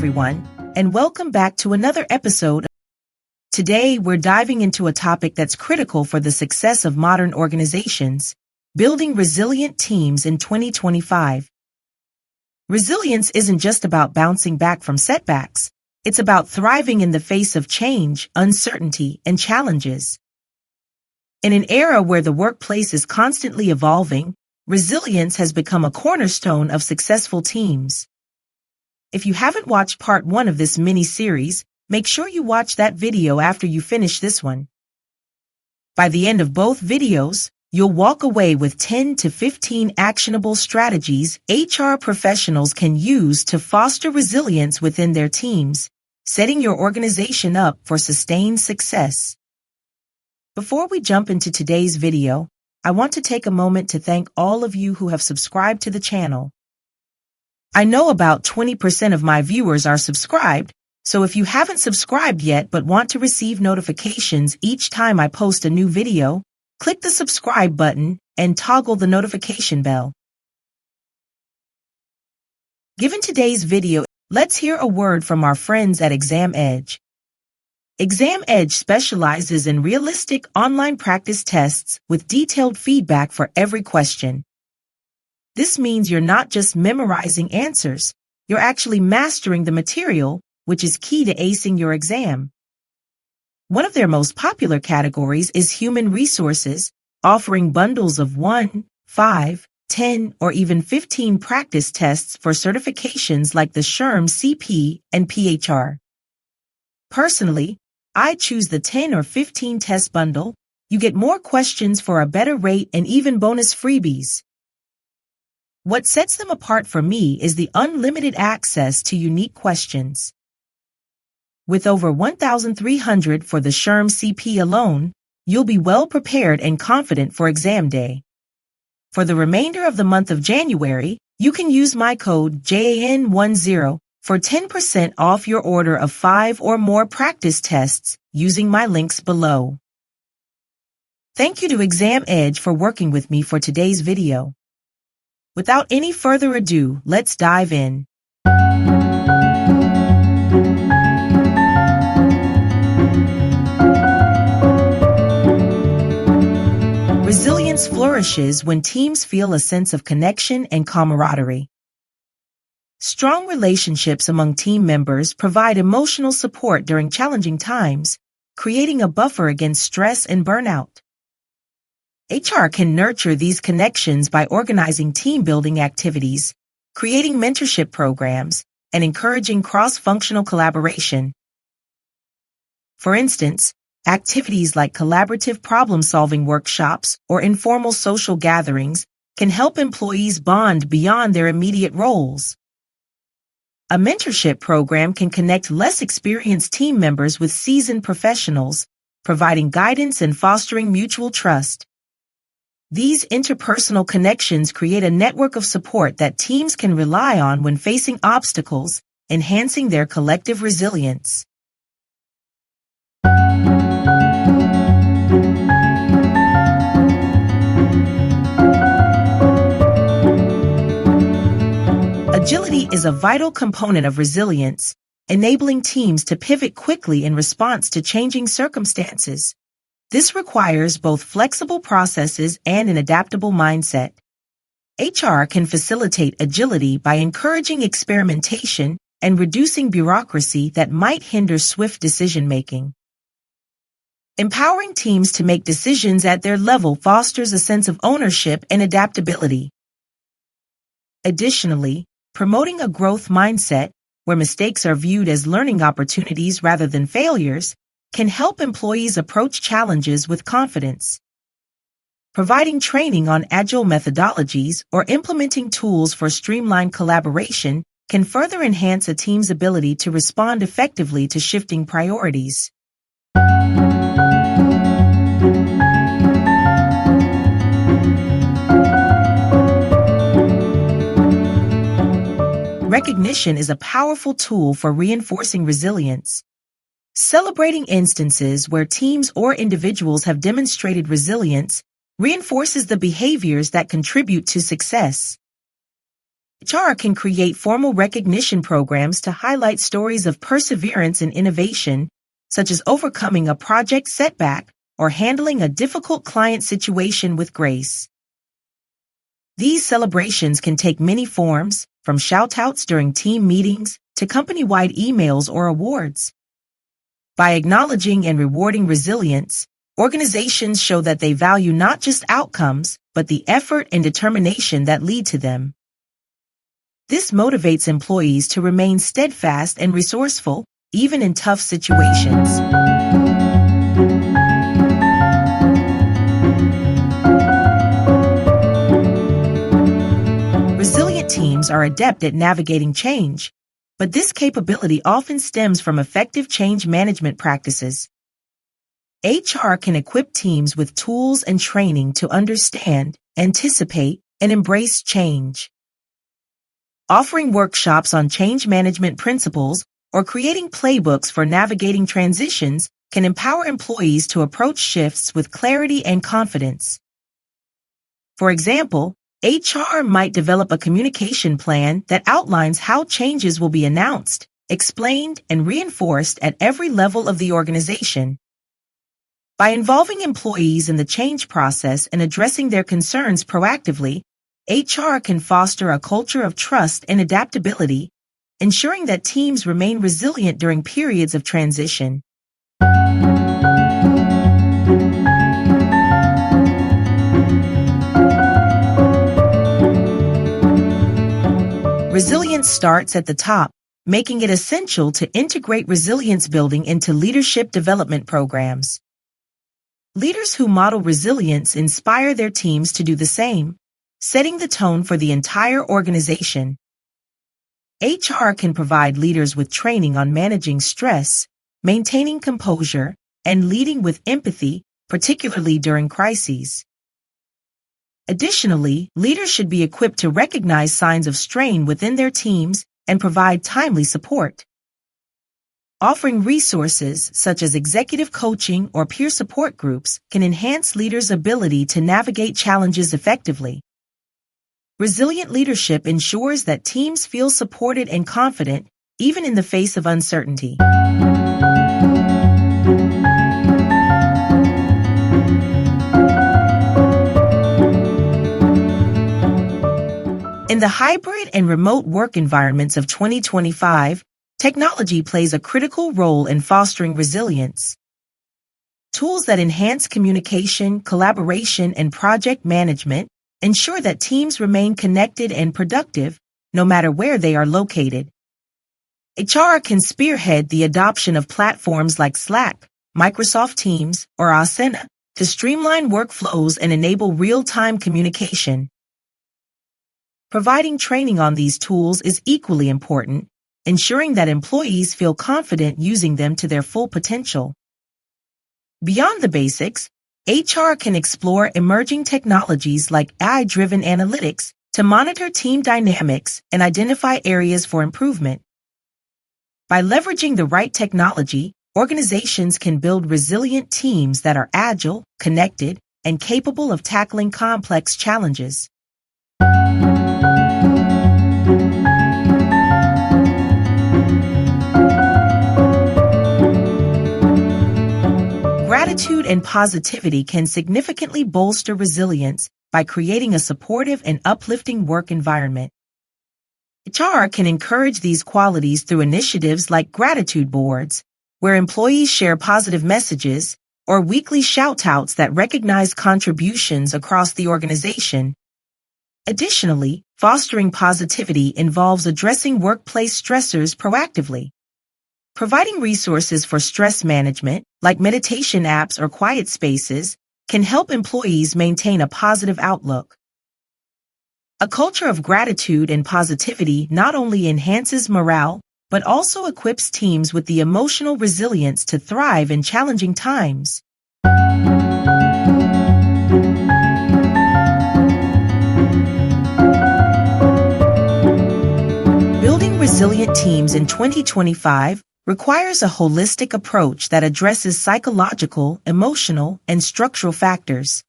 everyone, and welcome back to another episode. Today, we're diving into a topic that's critical for the success of modern organizations: building resilient teams in 2025. Resilience isn't just about bouncing back from setbacks. It's about thriving in the face of change, uncertainty, and challenges. In an era where the workplace is constantly evolving, resilience has become a cornerstone of successful teams. If you haven't watched part 1 of this mini-series, make sure you watch that video after you finish this one. By the end of both videos, you'll walk away with 10 to 15 actionable strategies HR professionals can use to foster resilience within their teams, setting your organization up for sustained success. Before we jump into today's video, I want to take a moment to thank all of you who have subscribed to the channel. I know about 20% of my viewers are subscribed, so if you haven't subscribed yet but want to receive notifications each time I post a new video, click the subscribe button and toggle the notification bell. Given today's video, let's hear a word from our friends at Exam Edge. Exam Edge specializes in realistic online practice tests with detailed feedback for every question. This means you're not just memorizing answers, you're actually mastering the material, which is key to acing your exam. One of their most popular categories is human resources, offering bundles of 1, 5, 10, or even 15 practice tests for certifications like the SHRM CP and PHR. Personally, I choose the 10 or 15 test bundle. You get more questions for a better rate and even bonus freebies. What sets them apart for me is the unlimited access to unique questions. With over 1,300 for the SHRM CP alone, you'll be well prepared and confident for exam day. For the remainder of the month of January, you can use my code JAN10 for 10% off your order of 5 or more practice tests using my links below. Thank you to Exam Edge for working with me for today's video. Without any further ado, let's dive in. Resilience flourishes when teams feel a sense of connection and camaraderie. Strong relationships among team members provide emotional support during challenging times, creating a buffer against stress and burnout. HR can nurture these connections by organizing team-building activities, creating mentorship programs, and encouraging cross-functional collaboration. For instance, activities like collaborative problem-solving workshops or informal social gatherings can help employees bond beyond their immediate roles. A mentorship program can connect less experienced team members with seasoned professionals, providing guidance and fostering mutual trust. These interpersonal connections create a network of support that teams can rely on when facing obstacles, enhancing their collective resilience. Agility is a vital component of resilience, enabling teams to pivot quickly in response to changing circumstances. This requires both flexible processes and an adaptable mindset. HR can facilitate agility by encouraging experimentation and reducing bureaucracy that might hinder swift decision-making. Empowering teams to make decisions at their level fosters a sense of ownership and adaptability. Additionally, promoting a growth mindset, where mistakes are viewed as learning opportunities rather than failures, can help employees approach challenges with confidence. Providing training on agile methodologies or implementing tools for streamlined collaboration can further enhance a team's ability to respond effectively to shifting priorities. Recognition is a powerful tool for reinforcing resilience. Celebrating instances where teams or individuals have demonstrated resilience reinforces the behaviors that contribute to success. HR can create formal recognition programs to highlight stories of perseverance and innovation, such as overcoming a project setback or handling a difficult client situation with grace. These celebrations can take many forms, from shout-outs during team meetings to company-wide emails or awards. By acknowledging and rewarding resilience, organizations show that they value not just outcomes, but the effort and determination that lead to them. This motivates employees to remain steadfast and resourceful, even in tough situations. Resilient teams are adept at navigating change, but this capability often stems from effective change management practices. HR can equip teams with tools and training to understand, anticipate, and embrace change. Offering workshops on change management principles or creating playbooks for navigating transitions can empower employees to approach shifts with clarity and confidence. For example, HR might develop a communication plan that outlines how changes will be announced, explained, and reinforced at every level of the organization. By involving employees in the change process and addressing their concerns proactively, HR can foster a culture of trust and adaptability, ensuring that teams remain resilient during periods of transition. Resilience starts at the top, making it essential to integrate resilience building into leadership development programs. Leaders who model resilience inspire their teams to do the same, setting the tone for the entire organization. HR can provide leaders with training on managing stress, maintaining composure, and leading with empathy, particularly during crises. Additionally, leaders should be equipped to recognize signs of strain within their teams and provide timely support. Offering resources such as executive coaching or peer support groups can enhance leaders' ability to navigate challenges effectively. Resilient leadership ensures that teams feel supported and confident, even in the face of uncertainty. In the hybrid and remote work environments of 2025, technology plays a critical role in fostering resilience. Tools that enhance communication, collaboration, and project management ensure that teams remain connected and productive, no matter where they are located. HR can spearhead the adoption of platforms like Slack, Microsoft Teams, or Asana to streamline workflows and enable real-time communication. Providing training on these tools is equally important, ensuring that employees feel confident using them to their full potential. Beyond the basics, HR can explore emerging technologies like AI-driven analytics to monitor team dynamics and identify areas for improvement. By leveraging the right technology, organizations can build resilient teams that are agile, connected, and capable of tackling complex challenges. Gratitude and positivity can significantly bolster resilience by creating a supportive and uplifting work environment. HR can encourage these qualities through initiatives like gratitude boards, where employees share positive messages, or weekly shout-outs that recognize contributions across the organization. Additionally, fostering positivity involves addressing workplace stressors proactively. Providing resources for stress management, like meditation apps or quiet spaces, can help employees maintain a positive outlook. A culture of gratitude and positivity not only enhances morale, but also equips teams with the emotional resilience to thrive in challenging times. Building resilient teams in 2025 requires a holistic approach that addresses psychological, emotional, and structural factors.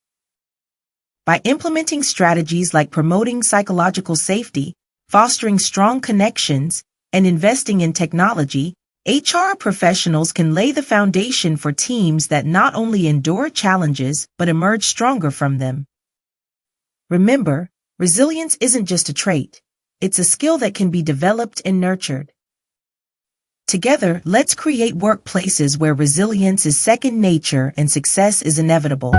By implementing strategies like promoting psychological safety, fostering strong connections, and investing in technology, HR professionals can lay the foundation for teams that not only endure challenges but emerge stronger from them. Remember, resilience isn't just a trait. It's a skill that can be developed and nurtured. Together, let's create workplaces where resilience is second nature and success is inevitable.